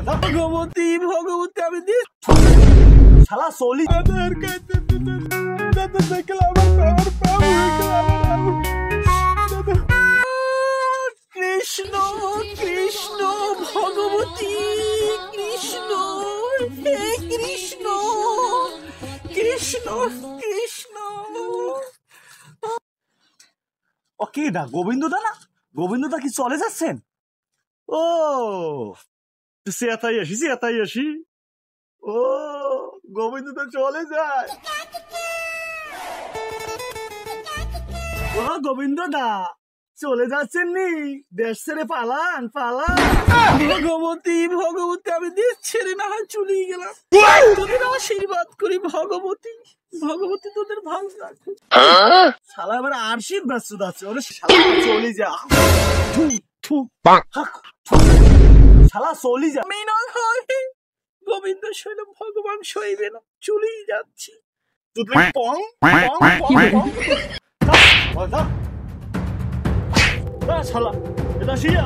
ভগবতী ভগবতী আমি দিয়ে শালা সলি কৃষ্ণ কৃষ্ণ ভগবতী কৃষ্ণ হে কৃষ্ণ কৃষ্ণ কৃষ্ণ ও কি দা গোবিন্দদা না গোবিন্দদা কি চলে যাচ্ছেন ও সেতাই আসি ও গোবিন্দদা চলে যায় ও গোবিন্দদা চলে যাচ্ছেন নি দেশ ছেড়ে পালান ভগবতী ভগবতী আমি দেশ ছেড়ে না হয় চলেই গেলাম তোদের আশীর্বাদ করি ভগবতী ভগবতী তোদের ভালো রাখো শালা এবার আশীর্বাদ শুধাচ্ছে ওরে শালা চলে যা শালা চলে যা আমি না হয় গোবিন্দ শৈল ভগবান সইবে না চলেই যাচ্ছি তোদের পং শালা এটা শিয়া